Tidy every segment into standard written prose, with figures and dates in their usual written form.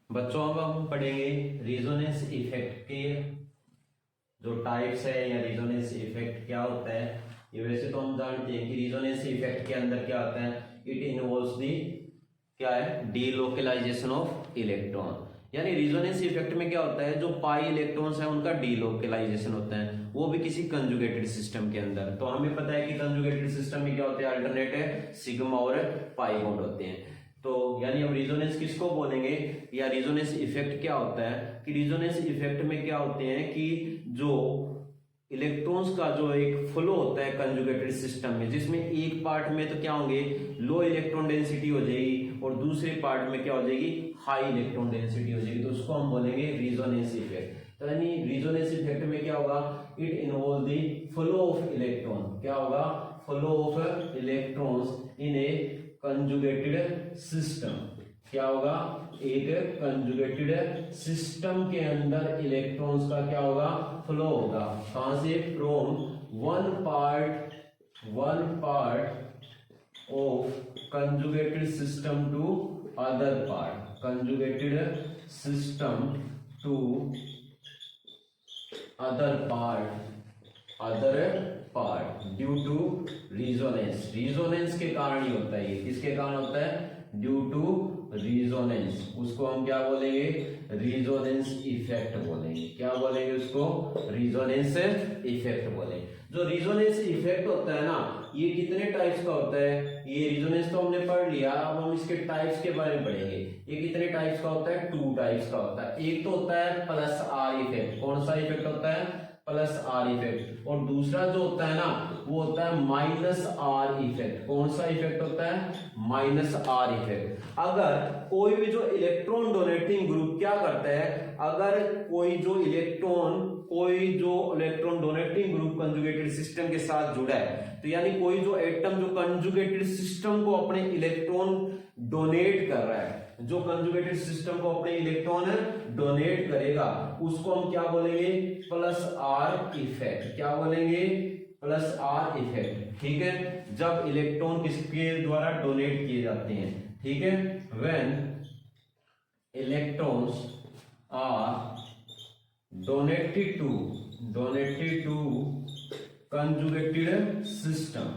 बच्चों अब हम पढ़ेंगे रेजोनेंस इफेक्ट के जो टाइप्स है या रेजोनेंस इफेक्ट क्या होता है। ये वैसे तो हम जानते हैं कि रेजोनेंस इफेक्ट के अंदर क्या होता है, इट इन्वॉल्व्स दी क्या है, डीलोकलाइजेशन ऑफ इलेक्ट्रॉन। यानी रेजोनेंस इफेक्ट में क्या होता है, जो पाई इलेक्ट्रॉन्स है उनका डीलोकलाइजेशन होता है, वो भी किसी कंजुगेटेड सिस्टम के अंदर। तो हमें पता है कि कंजुगेटेड सिस्टम में क्या होते हैं, अल्टरनेट है सिग्मा और पाई बॉन्ड होते हैं। तो यानी हम रेजोनेंस किसको बोलेंगे या रेजोनेंस इफेक्ट क्या होता है कि रेजोनेंस इफेक्ट में क्या होते हैं कि जो इलेक्ट्रॉन्स का जो एक फ्लो होता है कंजुगेटेड सिस्टम में, जिसमें एक पार्ट में तो क्या होंगे, लो इलेक्ट्रॉन डेंसिटी हो जाएगी और दूसरे पार्ट में क्या हो जाएगी, हाई इलेक्ट्रॉन डेंसिटी हो जाएगी। तो उसको हम बोलेंगे रेजोनेंस इफेक्ट। तो यानी रेजोनेंस इफेक्ट में क्या होगा, it involve the flow of electron. क्या होगा, flow of electrons in A conjugated system. क्या होगा, एक कंजुगेटेड सिस्टम के अंदर इलेक्ट्रॉन्स का क्या होगा, फ्लो होगा। कहां से, from one part of conjugated system to other part, conjugated system to other part due to resonance. Resonance के कारण ही होता है ये, किसके कारण होता है, ड्यू टू रेजोनेंस। उसको हम क्या बोलेंगे, रेजोनेंस इफेक्ट बोलेंगे। क्या बोलेंगे उसको, रेजोनेंस इफेक्ट बोलेंगे। जो रेजोनेंस इफेक्ट होता है ना, ये कितने टाइप्स का होता है, ये रेजोनेंस तो हमने पढ़ लिया, अब हम इसके टाइप्स के बारे में पढ़ेंगे। ये कितने टाइप्स का होता है, 2 टाइप्स का होता है। एक तो होता है प्लस आर इफेक्ट। कौन सा इफेक्ट होता है, प्लस आर इफेक्ट। और दूसरा जो होता है ना, वो होता है माइनस आर इफेक्ट। कौन सा इफेक्ट होता है, माइनस आर इफेक्ट। अगर कोई भी जो इलेक्ट्रॉन डोनेटिंग ग्रुप क्या करता है, अगर कोई जो electron donating group conjugated system के साथ जुड़ा है, तो यानी कोई जो एटम जो कंजुगेटेड सिस्टम को अपने इलेक्ट्रॉन डोनेट कर रहा है, जो कंजुगेटेड सिस्टम को अपने इलेक्ट्रॉन डोनेट करेगा, उसको हम क्या बोलेंगे, प्लस आर इफेक्ट। क्या बोलेंगे, प्लस आर इफेक्ट। ठीक है, जब इलेक्ट्रॉन किसके द्वारा डोनेट किए जाते हैं। ठीक है, when electrons are donated to conjugated system,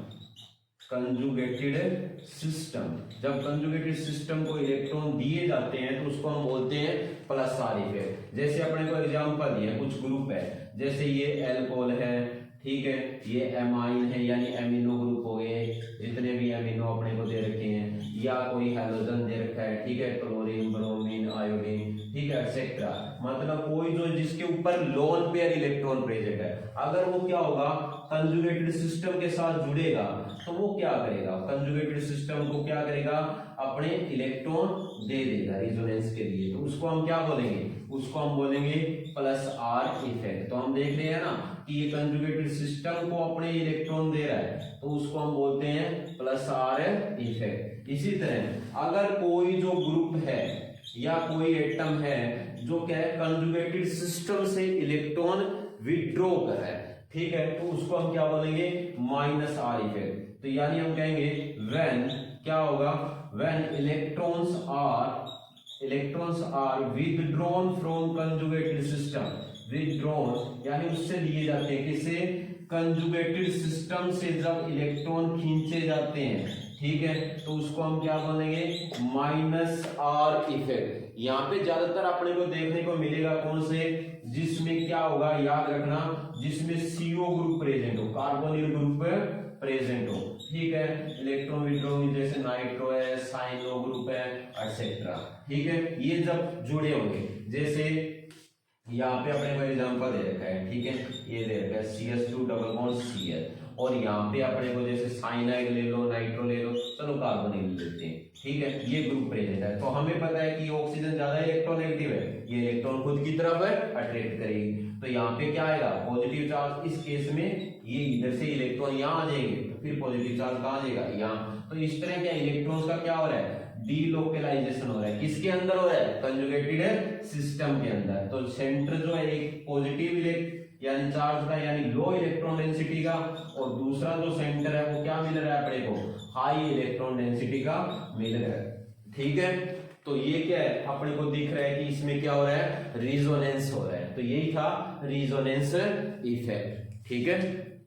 जब कंजुगेटेड सिस्टम को इलेक्ट्रॉन दिए जाते हैं तो उसको हम बोलते हैं प्लस आर इफेक्ट। जैसे अपने को एग्जांपल दिया, कुछ ग्रुप है, जैसे ये एल्कोहल है, ठीक है, ये एमाइन है यानी एमिनो ग्रुप हो गए, जितने भी एमिनो अपने को दे रखे हैं, या कोई हैलोजन दे रखा है, ठीक है, क्लोरीन, ब्रोमीन, आयोडीन, ठीक है, एक्सेट्रा। मतलब कोई जो जिसके ऊपर लोन पेयर इलेक्ट्रॉन प्रेजेंट है, अगर वो क्या होगा, कंजुगेटेड सिस्टम के साथ जुड़ेगा, तो वो क्या करेगा, कंजुगेटेड सिस्टम को क्या करेगा, अपने इलेक्ट्रॉन दे देगा रेजोनेंस के लिए। तो उसको हम क्या बोलेंगे, उसको हम बोलेंगे प्लस आर इफेक्ट। तो हम देख रहे हैं ना कि ये कंजुगेटेड सिस्टम को अपने इलेक्ट्रॉन दे रहा है, तो उसको हम बोलते हैं प्लस आर इफेक्ट। इसी तरह अगर कोई जो ग्रुप है या कोई एटम है जो क्या है, कंजुगेटेड सिस्टम से इलेक्ट्रॉन विड्रॉ कर रहा है, ठीक है, तो उसको हम क्या बोलेंगे, माइनस आर इफेक्ट। तो यानी हम कहेंगे व्हेन क्या होगा, when electrons are withdrawn from conjugated system. Withdrawn यानी उससे लिए जाते हैं, किसे, कंजुगेटेड सिस्टम से जब इलेक्ट्रॉन खींचे जाते हैं, ठीक है, तो उसको हम क्या बोलेंगे, माइनस आर इफेक्ट। यहाँ पे ज्यादातर अपने को देखने को मिलेगा कौन से, जिसमें क्या होगा, याद रखना, जिसमें CO ग्रुप प्रेजेंट हो, कार्बोनिल ग्रुप प्रेजेंट हो, ठीक है, इलेक्ट्रॉन विड्रॉइंग जैसे नाइट्रो है, साइनो ग्रुप है, एक्सेट्रा। ठीक है, ये जब जुड़े होंगे, जैसे यहाँ पे अपने को एग्जांपल दे रखा है, ठीक है, ये दे रखा है CH2 डबल बॉन्ड Cl, और यहाँ पे अपने को जैसे साइनाइड ले लो, नाइट्रो ले लो, चलो कार्बोनिल लेते हैं, ठीक है, ये ग्रुप प्रेजेंट है। तो हमें पता है कि ऑक्सीजन ज्यादा इलेक्ट्रोनेगेटिव है, ये इलेक्ट्रॉन खुद की तरफ अट्रैक्ट करेगी, तो यहाँ पे क्या आएगा, पॉजिटिव चार्ज। इस केस में ये इधर से इलेक्ट्रॉन यहाँ आ जाएंगे, तो फिर पॉजिटिव चार्ज कहाँ आ जाएगा, यहाँ। तो इस तरह क्या इलेक्ट्रॉन्स का क्या हो रहा है, डीलोकलाइजेशन हो रहा है, किसके अंदर हो रहा है, कंजुगेटेड सिस्टम के अंदर। तो सेंटर जो है एक पॉजिटिव यानी चार्ज का, यानी लो इलेक्ट्रॉन डेंसिटी का, और दूसरा जो सेंटर है वो क्या मिल रहा है अपने को, हाई इलेक्ट्रॉन डेंसिटी का मिल रहा है। ठीक है, तो ये क्या है, अपने को दिख रहा है कि इसमें क्या हो रहा है, रिजोनेंस हो रहा है। तो यही था रिजोनेंस इफेक्ट। ठीक है।